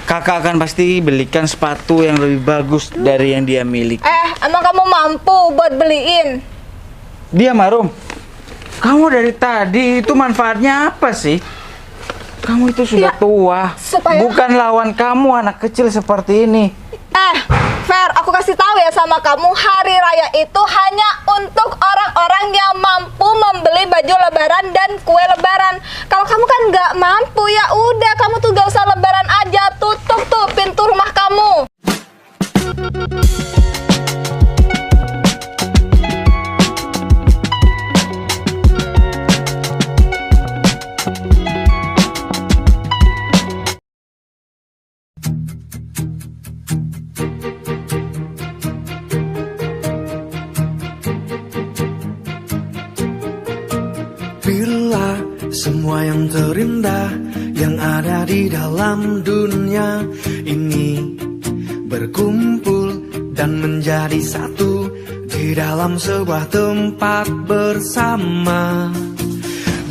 kakak akan pasti belikan sepatu yang lebih bagus dari yang dia miliki. Emang kamu mampu buat beliin? Dia Marum, kamu dari tadi itu manfaatnya apa sih? Kamu itu sudah Ya, tua, bukan lawan kamu anak kecil seperti ini. Fer, aku kasih tahu ya sama kamu, hari raya itu hanya untuk orang-orang yang mampu membeli baju lebaran dan kue lebaran. Kalau kamu kan nggak mampu, ya udah kamu tuh gak usah lebaran aja, tutup tuh pintu rumah kamu. Bila semua yang terindah yang ada di dalam dunia ini berkumpul dan menjadi satu di dalam sebuah tempat bersama.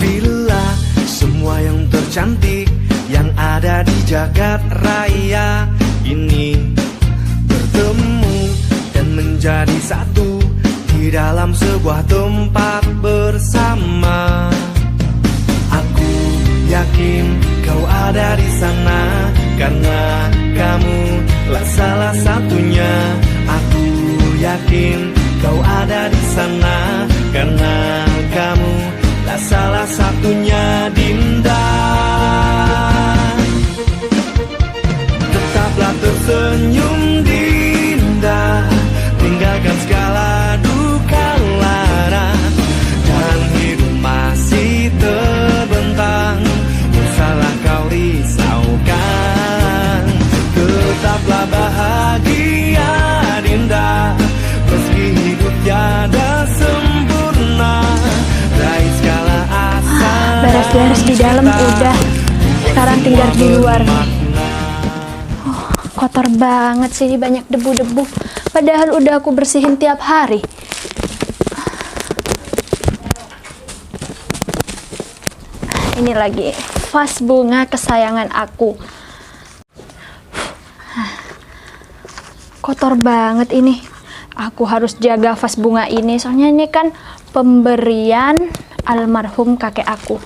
Bila semua yang tercantik yang ada di jagat raya ini bertemu dan menjadi satu di dalam sebuah tempat bersama. Aku yakin kau ada di sana karena kamu lah salah satunya. Aku yakin kau ada di sana karena kamu lah salah satunya, Dinda. Tetaplah tersenyum, Dinda, tinggalkan segala duka lara dan hidup masih terbentang. Usahlah kau risaukan, tetaplah bahagia, Dinda, meski hidup tiada sempurna. Raih segala asa. Beres-beres di dalam udah, sekarang tinggal di luar nih. Kotor banget sih, banyak debu-debu. Padahal udah aku bersihin tiap hari. Ini lagi vas bunga kesayangan aku. Kotor banget ini. Aku harus jaga vas bunga ini, soalnya ini kan pemberian almarhum kakek aku.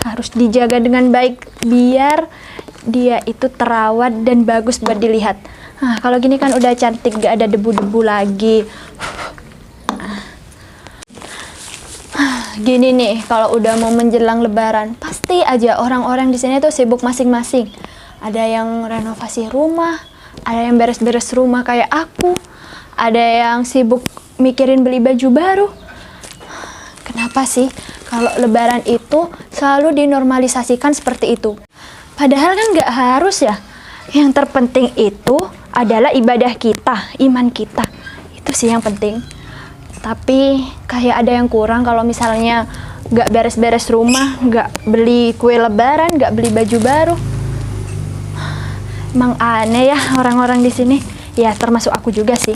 Harus dijaga dengan baik biar dia itu terawat dan bagus buat dilihat. Nah, kalau gini kan udah cantik, gak ada debu-debu lagi. Gini nih, kalau udah mau menjelang lebaran, pasti aja orang-orang di sini tuh sibuk masing-masing. Ada yang renovasi rumah, ada yang beres-beres rumah kayak aku, ada yang sibuk mikirin beli baju baru. Kenapa sih kalau lebaran itu selalu dinormalisasikan seperti itu? Padahal kan nggak harus ya. Yang terpenting itu adalah ibadah kita, iman kita. Itu sih yang penting. Tapi kayak ada yang kurang kalau misalnya nggak beres-beres rumah, nggak beli kue lebaran, nggak beli baju baru. Emang aneh ya orang-orang di sini. Ya termasuk aku juga sih.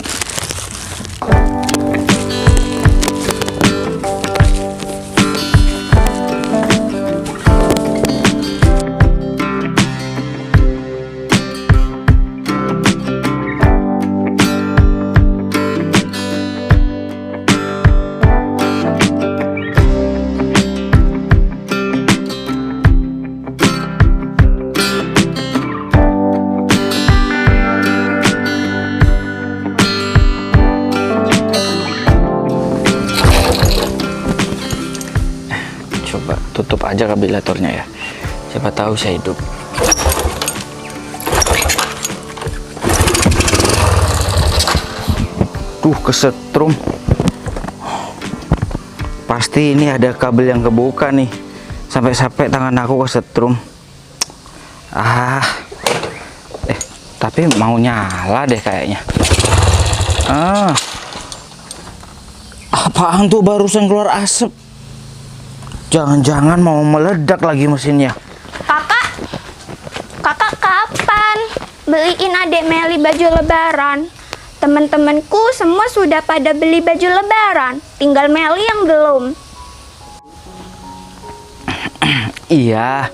Tutup aja kabilatornya ya, siapa tahu saya hidup. Tuh kesetrum, pasti ini ada kabel yang kebuka nih, sampai-sampai tangan aku kesetrum. Tapi mau nyala deh kayaknya. Apaan tuh barusan keluar asap? Jangan-jangan mau meledak lagi mesinnya. Kakak kapan beliin adek Meli baju lebaran? Teman-temanku semua sudah pada beli baju lebaran, tinggal Meli yang belum. Iya,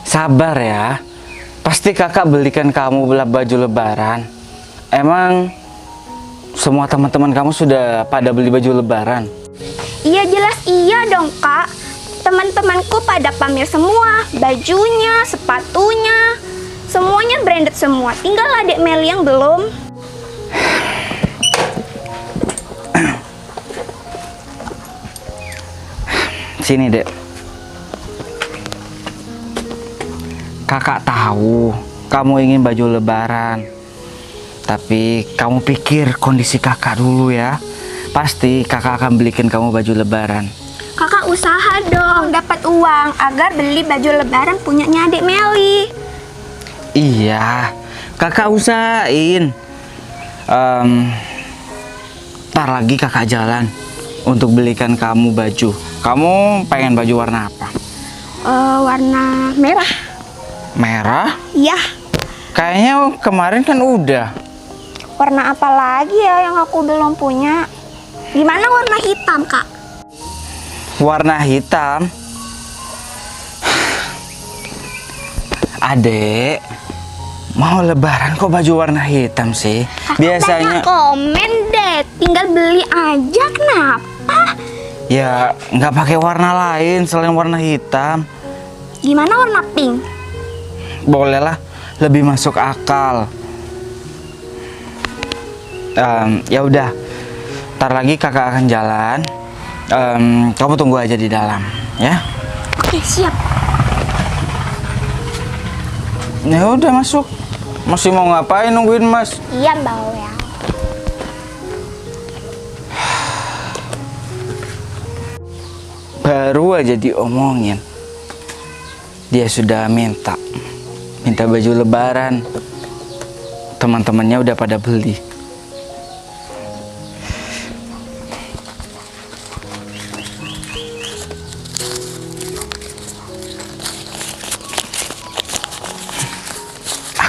sabar ya. Pasti kakak belikan kamu baju lebaran. Emang semua teman-teman kamu sudah pada beli baju lebaran? Iya jelas iya dong kak. Teman-temanku pada pamer semua, bajunya, sepatunya, semuanya branded semua. Tinggal adik Meli yang belum. Sini dek. Kakak tahu kamu ingin baju lebaran, tapi kamu pikir kondisi kakak dulu ya. Pasti kakak akan belikan kamu baju lebaran. Kakak usaha dong dapat uang agar beli baju lebaran punyanya adik Meli. Iya, kakak usahain. Ntar lagi kakak jalan untuk belikan kamu baju. Kamu pengen baju warna apa? Warna merah. Merah? Iya. Kayaknya kemarin kan udah. Warna apa lagi ya yang aku belum punya? Gimana warna hitam kak? Warna hitam? Adek, mau lebaran kok baju warna hitam sih? Kakak Biasanya banyak komen deh, tinggal beli aja kenapa? ya nggak pakai warna lain selain warna hitam. Gimana warna pink? Boleh lah, lebih masuk akal. Ya udah, ntar lagi kakak akan jalan. Kamu tunggu aja di dalam, ya? Oke siap. Ya udah masuk. Masih mau ngapain nungguin Mas? Iya Mbak Wel. Baru aja diomongin, dia sudah minta baju lebaran. Teman-temannya udah pada beli.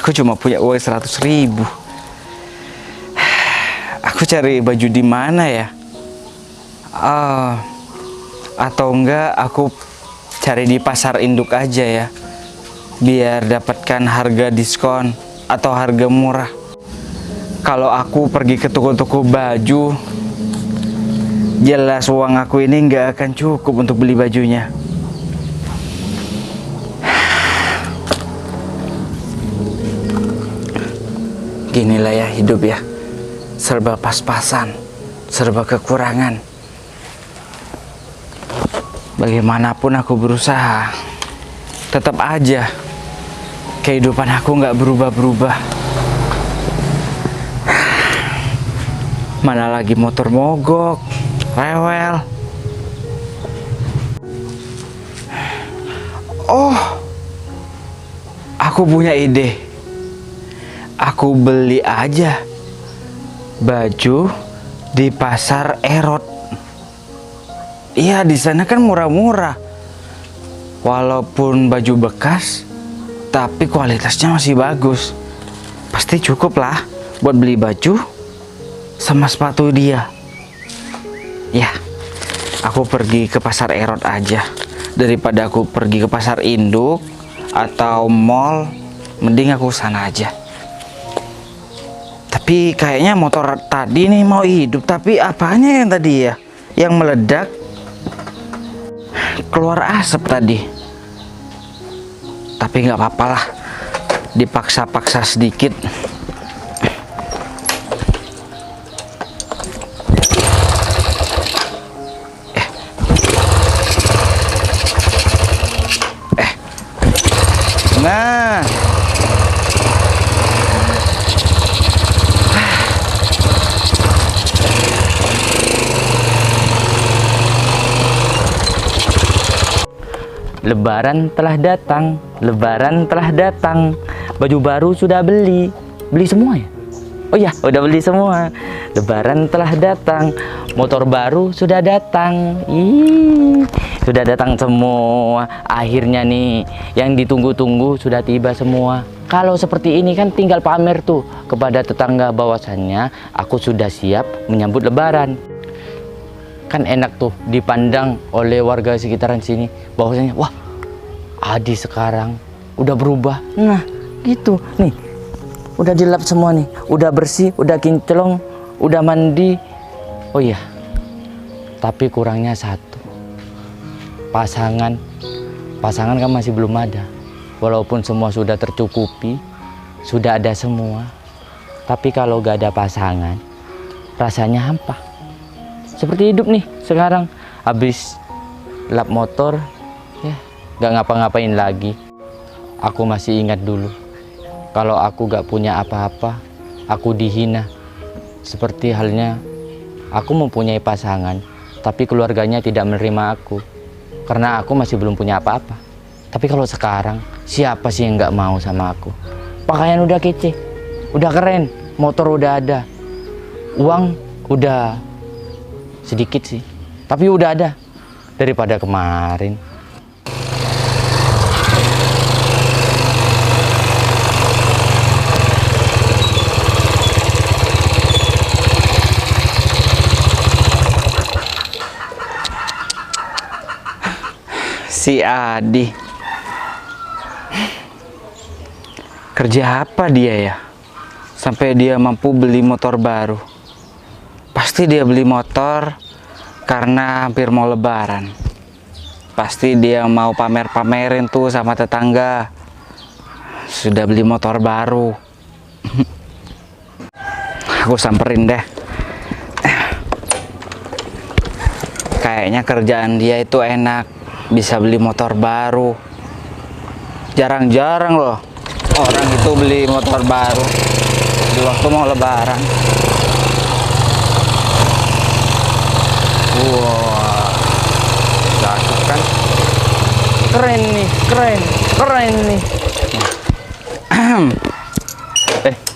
Aku cuma punya uang 100.000. Aku cari baju di mana ya? Atau enggak aku cari di pasar induk aja ya, biar dapatkan harga diskon atau harga murah. Kalau aku pergi ke toko-toko baju, jelas uang aku ini nggak akan cukup untuk beli bajunya. Ginilah ya hidup ya, serba pas-pasan, serba kekurangan. Bagaimanapun aku berusaha, tetap aja kehidupan aku nggak berubah-berubah. Mana lagi motor mogok, rewel. Oh, aku punya ide. Aku beli aja baju di pasar Erot. Iya, di sana kan murah-murah. Walaupun baju bekas, tapi kualitasnya masih bagus. Pasti cukup lah buat beli baju sama sepatu dia. Ya, aku pergi ke pasar Erot aja. Daripada aku pergi ke pasar induk atau mall, mending aku sana aja. Tapi kayaknya motor tadi nih mau hidup. Tapi apanya yang tadi ya? Yang meledak? Keluar asap tadi. Tapi nggak apa-apa lah, dipaksa-paksa sedikit. Nah, Lebaran telah datang, Lebaran telah datang. Baju baru sudah beli semua ya? Oh ya, udah beli semua. Lebaran telah datang, motor baru sudah datang. Ih, sudah datang semua. Akhirnya nih, yang ditunggu-tunggu sudah tiba semua. Kalau seperti ini kan tinggal pamer tuh kepada tetangga bahwasannya aku sudah siap menyambut Lebaran. Kan enak tuh dipandang oleh warga sekitaran sini bahwasanya wah Adi sekarang udah berubah. Nah Gitu. Nih, udah dilap semua nih. Udah bersih, udah kinclong, udah mandi. Oh iya, tapi kurangnya satu. Pasangan kan masih belum ada. Walaupun semua sudah tercukupi, sudah ada semua. Tapi kalau gak ada pasangan, rasanya hampa. Seperti hidup nih sekarang. Habis lap motor, ya gak ngapa-ngapain lagi. Aku masih ingat dulu. Kalau aku gak punya apa-apa, aku dihina. Seperti halnya aku mempunyai pasangan, tapi keluarganya tidak menerima aku. Karena aku masih belum punya apa-apa. Tapi kalau sekarang, siapa sih yang gak mau sama aku? Pakaian udah kece, udah keren, motor udah ada, uang udah sedikit sih, tapi udah ada daripada kemarin. Si Adi kerja apa dia ya sampai dia mampu beli motor baru? Pasti dia beli motor karena hampir mau lebaran. Pasti dia mau pamer-pamerin tuh sama tetangga sudah beli motor baru. Aku samperin deh. Kayaknya kerjaan dia itu enak, bisa beli motor baru. Jarang-jarang loh orang itu beli motor baru di waktu mau lebaran. Wah, cakep kan? Keren nih, keren nih.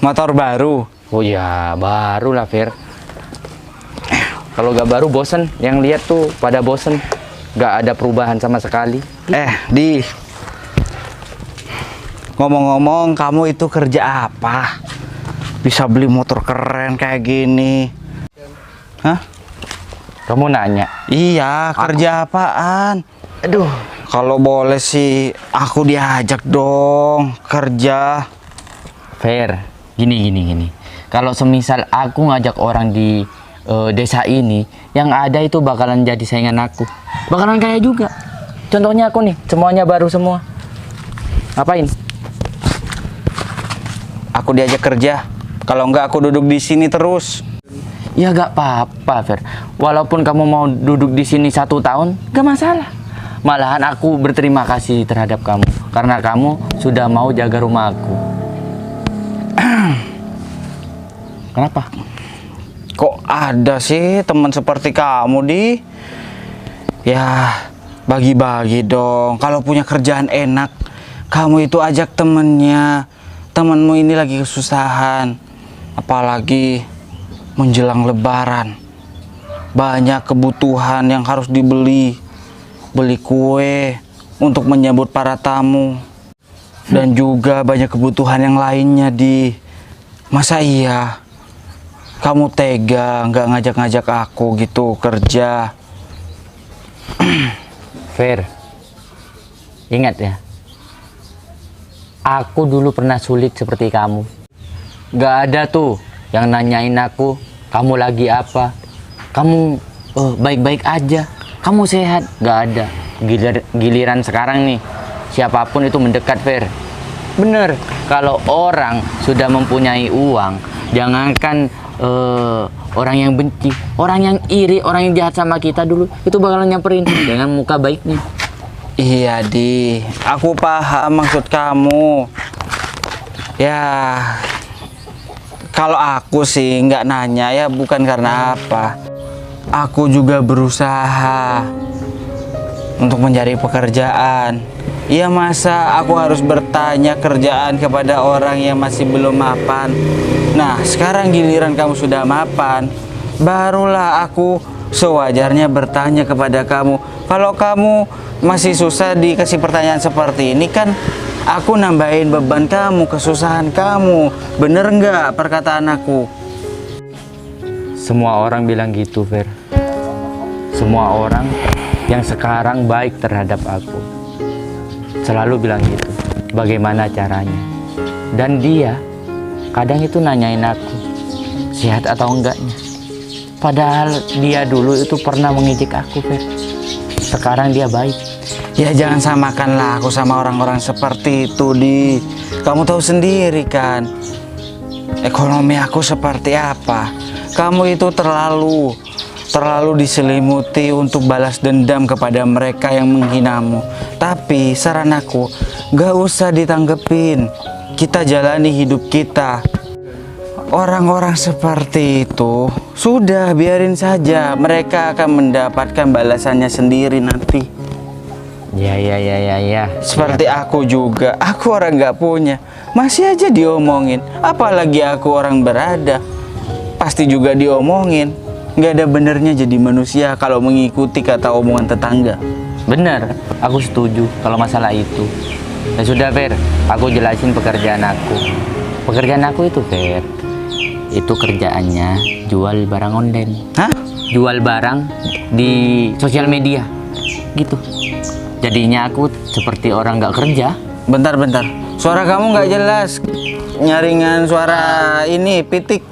Motor baru. Oh ya, baru lah, Fir. Kalau gak baru bosen, yang lihat tuh pada bosen. Gak ada perubahan sama sekali. Di ngomong-ngomong, kamu itu kerja apa? Bisa beli motor keren kayak gini? Hah? Kamu nanya? Iya, kerja apaan? Aduh, kalau boleh sih aku diajak dong kerja. Fair, gini. Kalau semisal aku ngajak orang di desa ini, yang ada itu bakalan jadi saingan aku. Bakalan kaya juga. Contohnya aku nih, semuanya baru semua. Ngapain? Aku diajak kerja. Kalau enggak aku duduk di sini terus. Ya gak apa-apa, Fer. Walaupun kamu mau duduk di sini 1 tahun, gak masalah. Malahan aku berterima kasih terhadap kamu karena kamu sudah mau jaga rumah aku. Kenapa? Kok ada sih teman seperti kamu, Di? Ya, bagi-bagi dong. Kalau punya kerjaan enak, kamu itu ajak temennya. Temenmu ini lagi kesusahan. Apalagi menjelang lebaran. Banyak kebutuhan yang harus dibeli. Beli kue untuk menyambut para tamu. Dan juga banyak kebutuhan yang lainnya, Di. Masa iya kamu tega nggak ngajak-ngajak aku gitu kerja? Fair, ingat ya, aku dulu pernah sulit seperti kamu. Gak ada tuh yang nanyain aku, kamu lagi apa? Kamu baik-baik aja, kamu sehat? Gak ada. Giliran sekarang nih, siapapun itu mendekat, Fair. Bener, kalau orang sudah mempunyai uang, jangankan orang yang benci, orang yang iri, orang yang jahat sama kita dulu, itu bakalan nyamperin dengan muka baiknya. Iya, Di, aku paham maksud kamu. Ya, kalau aku sih nggak nanya ya bukan karena apa. Aku juga berusaha untuk mencari pekerjaan. Ya masa aku harus bertanya kerjaan kepada orang yang masih belum mapan. Nah, sekarang giliran kamu sudah mapan, barulah aku sewajarnya bertanya kepada kamu. Kalau kamu masih susah dikasih pertanyaan seperti ini, kan aku nambahin beban kamu, kesusahan kamu. Bener nggak perkataan aku? Semua orang bilang gitu, Fer. Semua orang yang sekarang baik terhadap aku selalu bilang gitu. Bagaimana caranya? Dan dia kadang itu nanyain aku sehat atau enggaknya. Padahal dia dulu itu pernah mengejek aku, Fer. Sekarang dia baik. Ya jangan samakanlah aku sama orang-orang seperti itu, Di. Kamu tahu sendiri kan ekonomi aku seperti apa. Kamu itu terlalu diselimuti untuk balas dendam kepada mereka yang menghinamu. Tapi saran aku, gak usah ditanggepin. Kita jalani hidup kita. Orang-orang seperti itu sudah biarin saja. Mereka akan mendapatkan balasannya sendiri nanti. Ya. Seperti aku juga. Aku orang gak punya, masih aja diomongin. Apalagi aku orang berada, pasti juga diomongin. Gak ada benernya jadi manusia kalau mengikuti kata omongan tetangga. Bener, aku setuju kalau masalah itu. Ya sudah, Fer, aku jelasin pekerjaan aku. Pekerjaan aku itu, Fer, itu kerjaannya jual barang online. Hah? Jual barang di sosial media, gitu. Jadinya aku seperti orang nggak kerja. Bentar, suara kamu nggak jelas. Nyaringan suara ini pitik.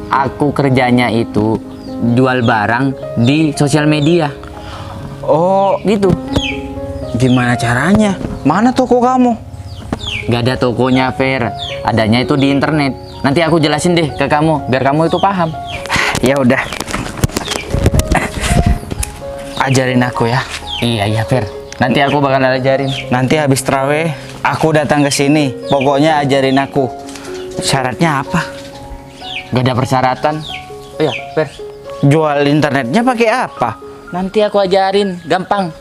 Aku kerjanya itu jual barang di sosial media. Oh, Gitu. gimana caranya? Mana toko kamu? Gak ada tokonya, Fer. Adanya itu di internet. Nanti aku jelasin deh ke kamu, biar kamu itu paham. Ya udah. Ajarin aku ya. Iya, Fer. Nanti aku bakal ajarin. Nanti habis terawih aku datang ke sini. Pokoknya ajarin aku. Syaratnya apa? Gak ada persyaratan. Oh ya, Fer. Jual internetnya pakai apa? Nanti aku ajarin, gampang.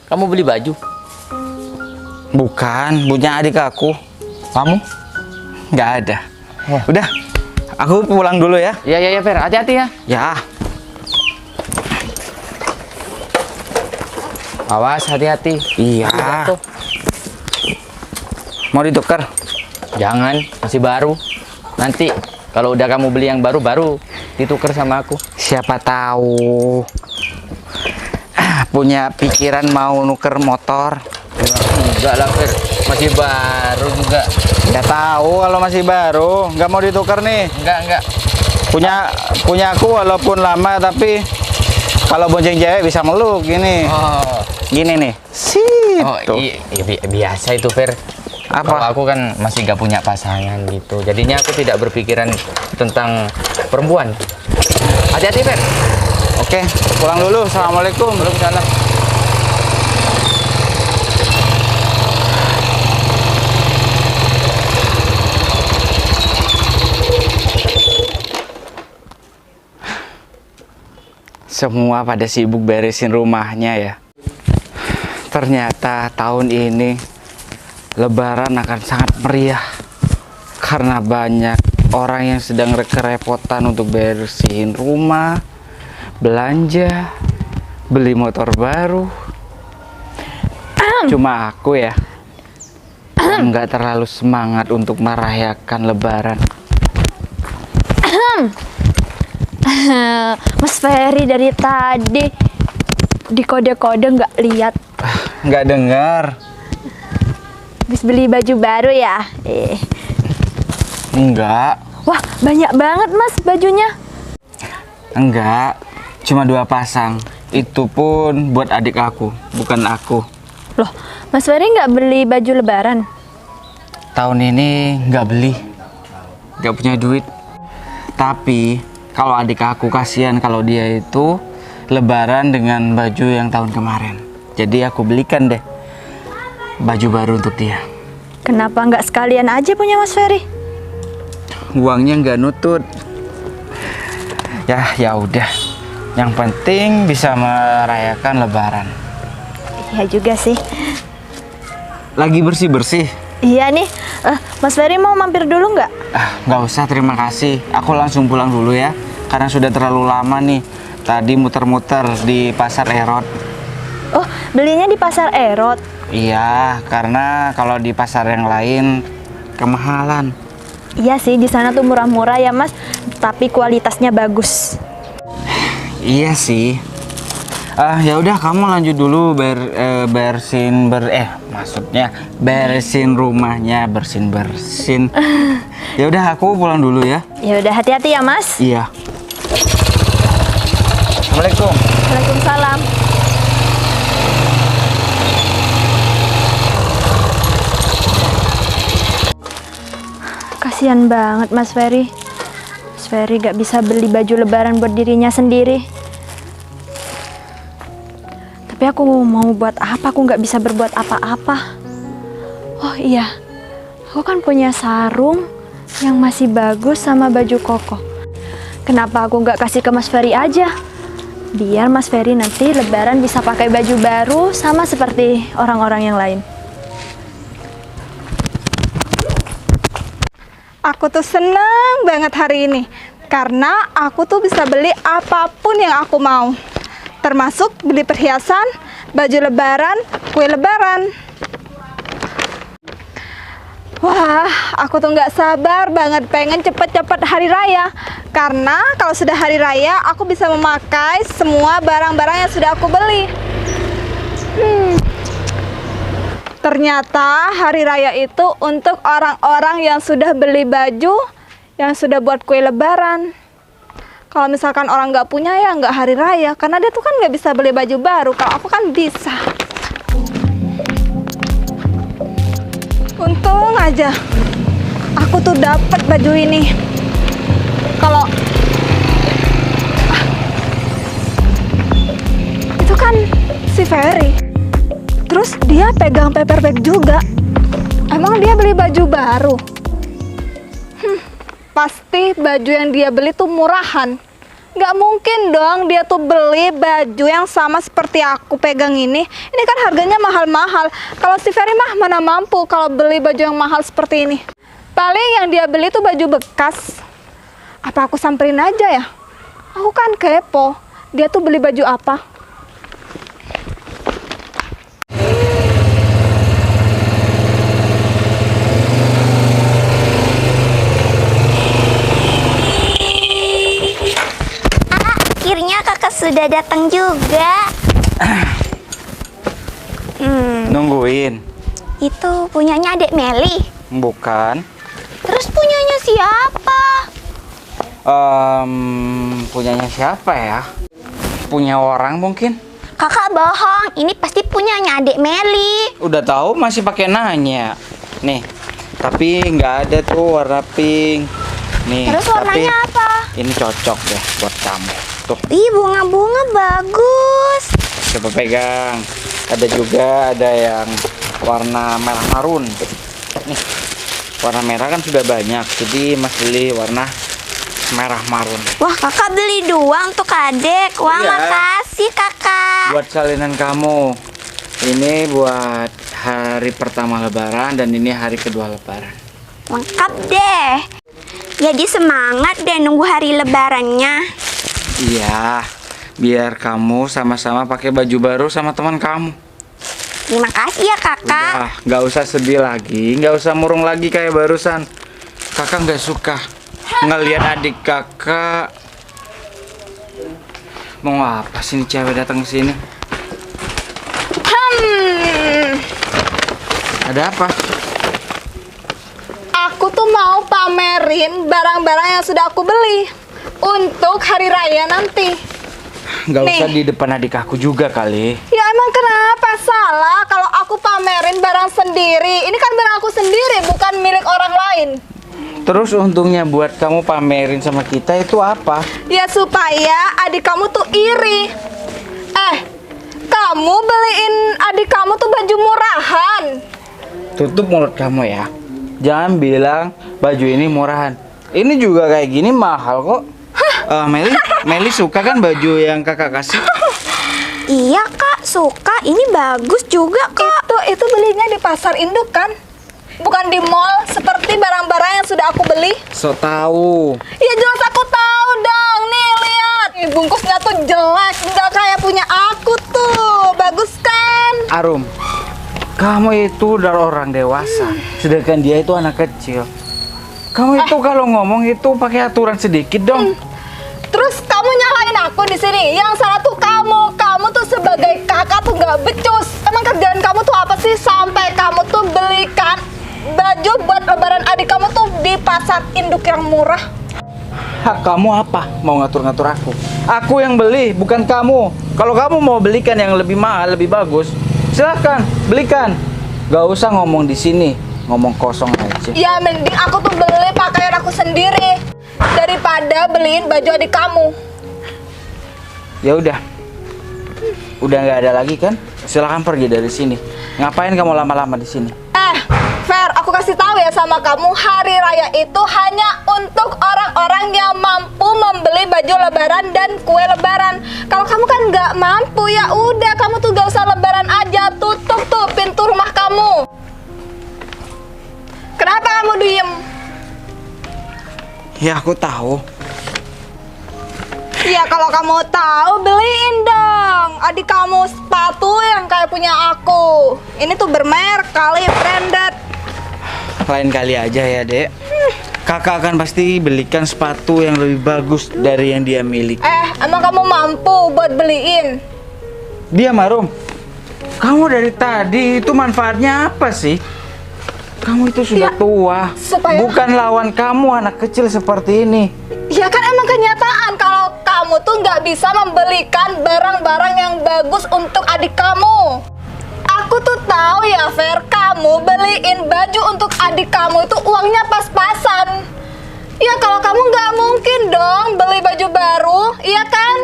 Kamu beli baju. Bukan, punya adik aku. Kamu? Nggak ada. Wah. Udah, aku pulang dulu ya. Ya, Fer. Hati-hati ya. Ya. Awas, hati-hati. Iya. Tuh. Mau ditukar? Jangan, masih baru. Nanti kalau udah kamu beli yang baru ditukar sama aku. Siapa tahu punya pikiran mau nuker motor. Enggak lah, Fer. Masih baru juga. Nggak tahu kalau masih baru. Nggak mau ditukar nih. Enggak. Punya aku walaupun lama, tapi kalau bonceng cewek bisa meluk gini. Oh. Gini nih. Sip. Oh, tuh. biasa itu, Fer. Apa? Kalau aku kan masih gak punya pasangan gitu. Jadinya aku tidak berpikiran tentang perempuan. Hati-hati, Fer. Oke, pulang dulu. Assalamualaikum. Waalaikumsalam. Semua pada sibuk beresin rumahnya ya. Ternyata tahun ini Lebaran akan sangat meriah karena banyak orang yang sedang kerepotan untuk bersihin rumah, belanja, beli motor baru. Cuma aku ya yang nggak terlalu semangat untuk merayakan Lebaran. Mas Ferry dari tadi di kode-kode nggak lihat. Nggak dengar. Habis beli baju baru ya? Enggak. Wah, banyak banget Mas bajunya. Enggak, cuma 2 pasang. Itu pun buat adik aku, bukan aku. Loh, Mas Ferry nggak beli baju lebaran? Tahun ini nggak beli, nggak punya duit. Tapi kalau adik aku kasihan kalau dia itu Lebaran dengan baju yang tahun kemarin. Jadi aku belikan deh baju baru untuk dia. Kenapa nggak sekalian aja punya Mas Ferry? Uangnya nggak nutut. Ya udah. Yang penting bisa merayakan Lebaran. Iya juga sih. Lagi bersih-bersih. Iya nih, Mas Ferry mau mampir dulu nggak? Nggak usah, terima kasih. Aku langsung pulang dulu ya. Karena sudah terlalu lama nih. Tadi muter-muter di Pasar Erot. Oh, belinya di Pasar Erot. Iya, karena kalau di pasar yang lain kemahalan. Iya sih, di sana tuh murah-murah ya Mas, tapi kualitasnya bagus. Iya sih. Ya udah kamu lanjut dulu maksudnya beresin rumahnya, bersin. Ya udah aku pulang dulu ya. Ya udah, hati-hati ya Mas. Iya. Assalamualaikum. Waalaikumsalam. Kasihan banget Mas Ferry. Mas Ferry gak bisa beli baju lebaran buat dirinya sendiri. Tapi aku mau buat apa? Aku gak bisa berbuat apa-apa. Oh iya, aku kan punya sarung yang masih bagus sama baju koko. Kenapa aku gak kasih ke Mas Ferry aja? Biar Mas Ferry nanti lebaran bisa pakai baju baru sama seperti orang-orang yang lain. Aku tuh seneng banget hari ini karena aku tuh bisa beli apapun yang aku mau, termasuk beli perhiasan, baju lebaran, kue lebaran. Wah, aku tuh nggak sabar banget pengen cepet-cepet hari raya. Karena kalau sudah hari raya, aku bisa memakai semua barang-barang yang sudah aku beli. Ternyata hari raya itu untuk orang-orang yang sudah beli baju, yang sudah buat kue lebaran. Kalau misalkan orang nggak punya ya nggak hari raya, karena dia tuh kan nggak bisa beli baju baru. Kalau aku kan bisa. Untung aja aku tuh dapat baju ini. Kalau itu kan si Ferry, terus dia pegang paper bag juga. Emang dia beli baju baru? Pasti baju yang dia beli tuh murahan. Nggak mungkin dong dia tuh beli baju yang sama seperti aku pegang ini. Ini kan harganya mahal-mahal. Kalau si Ferry mah mana mampu kalau beli baju yang mahal seperti ini. Paling yang dia beli tuh baju bekas. Apa aku samperin aja ya? Aku kan kepo. Dia tuh beli baju apa? Akhirnya kakak sudah datang juga. Nungguin. Itu punyanya adik Meli. Bukan. Terus punyanya siapa? Punyanya siapa ya? Punya orang mungkin? Kakak bohong, ini pasti punyanya adik Meli. Udah tahu masih pakai nanya. Nih, tapi nggak ada tuh warna pink. Nih, Terus warnanya tapi apa? ini cocok deh buat kamu. Tuh, Ih, bunga-bunga bagus. coba pegang. Ada juga ada yang warna merah marun. Nih, warna merah kan sudah banyak, jadi Mas beli warna merah marun. Wah, kakak beli dua untuk adik. Wah, Iya. makasih kakak. Buat salinan kamu. Ini buat hari pertama lebaran dan ini hari kedua lebaran. Lengkap deh. Jadi semangat deh nunggu hari lebarannya. Iya, biar kamu sama-sama pakai baju baru sama teman kamu. Terima kasih ya kakak. Udah, nggak usah sedih lagi, nggak usah murung lagi kayak barusan. Kakak nggak suka ngelihat adik kakak. Mau apa sih ini cewek datang ke sini? Ada apa? Aku tuh mau pamerin barang-barang yang sudah aku beli untuk hari raya nanti. Nggak usah Nih. di depan adik aku juga kali. Ya emang kenapa salah kalau aku pamerin barang sendiri? Ini kan barang aku sendiri, bukan milik orang lain. Terus untungnya buat kamu pamerin sama kita itu apa? Ya supaya adik kamu tuh iri. Kamu beliin adik kamu tuh baju murahan. Tutup mulut kamu ya. Jangan bilang baju ini murahan. Ini juga kayak gini mahal kok. Meli suka kan baju yang kakak kasih? Iya kak, suka. Ini bagus juga kak. Itu belinya di pasar induk kan? Bukan di mall seperti barang-barang yang sudah aku beli. So tahu. Ya jelas aku tahu dong. Nih lihat, nih, bungkusnya tuh jelek, nggak kayak punya aku tuh. Bagus kan? Arum, kamu itu udah orang dewasa, sedangkan dia itu anak kecil. Kamu itu kalau ngomong itu pakai aturan sedikit dong. Terus kamu nyalain aku di sini. Yang salah tuh kamu. Kamu tuh sebagai kakak tuh nggak becus. Emang kerjaan kamu tuh apa sih sampai kamu tuh belikan baju buat lebaran adik kamu tuh di pasar induk yang murah? Hak kamu apa mau ngatur-ngatur aku? Aku yang beli, bukan kamu. Kalau kamu mau belikan yang lebih mahal, lebih bagus, silahkan belikan. Gak usah ngomong di sini, ngomong kosong aja. Ya mending aku tuh beli pakaian aku sendiri daripada beliin baju adik kamu. Ya udah nggak ada lagi kan? Silahkan pergi dari sini. Ngapain kamu lama-lama di sini? Fer, aku kasih tahu ya sama kamu, hari raya itu hanya untuk orang-orang yang mampu membeli baju lebaran dan kue lebaran. Kalau kamu kan nggak mampu, ya udah kamu tuh gak usah lebaran aja. Tutup tuh pintu rumah kamu. Kenapa kamu diem? Ya aku tahu. Ya kalau kamu tahu beliin dong adik kamu sepatu yang kayak punya aku. Ini tuh bermerek kali, branded. Lain kali aja ya, Dek. Kakak akan pasti belikan sepatu yang lebih bagus dari yang dia miliki. Emang kamu mampu buat beliin? Dia Marum. Kamu dari tadi itu manfaatnya apa sih? Kamu itu sudah Ya, tua. supaya- Bukan lawan kamu anak kecil seperti ini. Ya kan emang kenyataan kalau kamu tuh nggak bisa membelikan barang-barang yang bagus untuk adik kamu. Aku tuh tahu ya Fer, kamu beliin baju untuk adik kamu itu uangnya pas-pasan. Ya kalau kamu nggak mungkin dong beli baju baru, iya kan?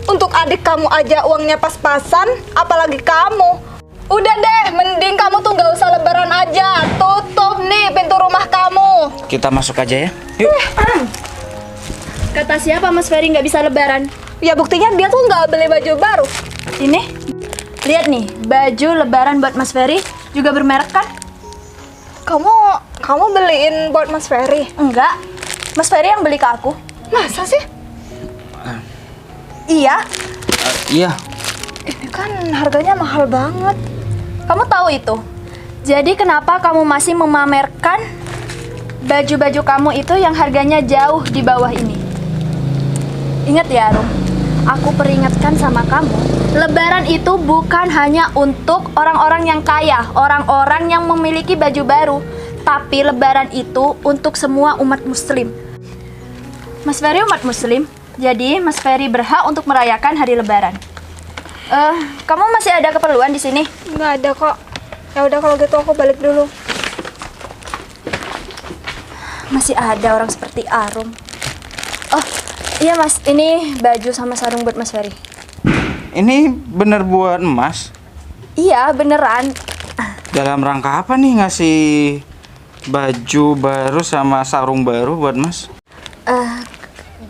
Untuk adik kamu aja uangnya pas-pasan, apalagi kamu. Udah deh, mending kamu tuh nggak usah lebaran aja. Tutup nih pintu rumah kamu. Kita masuk aja ya. Yuk. Kata siapa Mas Ferry nggak bisa lebaran? Ya buktinya dia tuh nggak beli baju baru. Ini, lihat nih, baju lebaran buat Mas Ferry juga bermerek kan? Kamu beliin buat Mas Ferry? Enggak, Mas Ferry yang beli ke aku. Masa sih? Iya, Iya. Ini kan harganya mahal banget. kamu tahu itu. Jadi kenapa kamu masih memamerkan baju-baju kamu itu yang harganya jauh di bawah ini? Ingat ya, Rum. Aku peringatkan sama kamu, lebaran itu bukan hanya untuk orang-orang yang kaya, orang-orang yang memiliki baju baru, tapi lebaran itu untuk semua umat muslim. Mas Ferry umat muslim, jadi Mas Ferry berhak untuk merayakan hari lebaran. Kamu masih ada keperluan di sini? Nggak ada kok. Ya udah kalau gitu aku balik dulu. Masih ada orang seperti Arum. Oh, iya Mas, ini baju sama sarung buat Mas Ferry. Ini bener buat emas. Iya, beneran. Dalam rangka apa nih ngasih baju baru sama sarung baru buat Mas?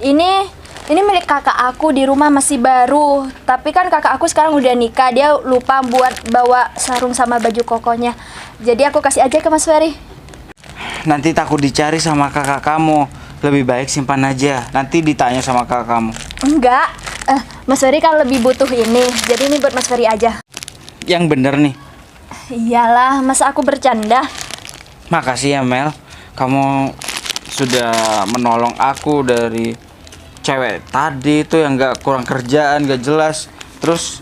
Ini milik kakak aku, di rumah masih baru. Tapi kan kakak aku sekarang udah nikah, dia lupa buat bawa sarung sama baju kokonya. Jadi aku kasih aja ke Mas Ferry. Nanti takut dicari sama kakak kamu. Lebih baik simpan aja. Nanti ditanya sama kakak kamu. Enggak, Mas Ferry kan lebih butuh ini. Jadi ini buat Mas Ferry aja. Yang bener nih. Iyalah, masa aku bercanda? Makasih ya Mel. Kamu sudah menolong aku dari cewek tadi itu yang gak kurang kerjaan, gak jelas. Terus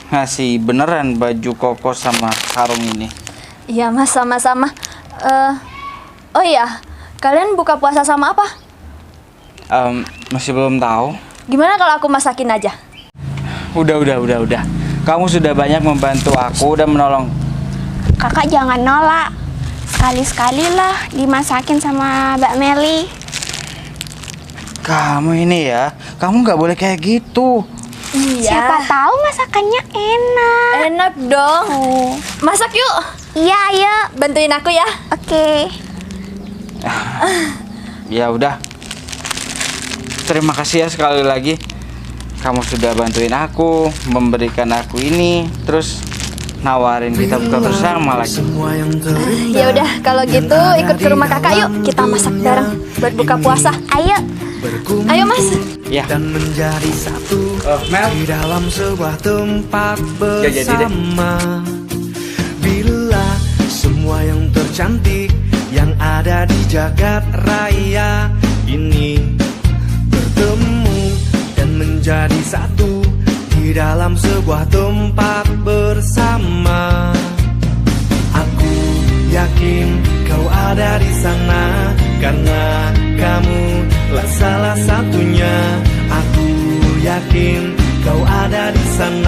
ngasih beneran baju koko sama sarung ini. Iya Mas, sama-sama. Oh iya, kalian buka puasa sama apa? Masih belum tahu. Gimana kalau aku masakin aja? Udah. Kamu sudah banyak membantu aku dan menolong. Kakak jangan nolak. Sekali-sekali lah dimasakin sama Mbak Meli. Kamu ini ya, kamu nggak boleh kayak gitu. Iya. Siapa tahu masakannya enak. Enak dong. Masak yuk. Iya, ayo. Bantuin aku ya. Oke. Ya udah. Terima kasih ya sekali lagi. Kamu sudah bantuin aku, memberikan aku ini, terus nawarin kita buka bersama lagi. Ya udah, kalau gitu ikut ke rumah kakak yuk. Kita masak bareng buat buka puasa. Ayo. Ayo Mas. Ya. Dan menjadi satu Mel. di dalam sebuah tempat Ya, jadi deh. bersama. Bila semua yang tercantik yang ada di jagat raya ini bertemu dan menjadi satu di di dalam sebuah tempat bersama. Aku yakin kau ada di sana, karena kamu lah salah satunya. Aku yakin kau ada di sana,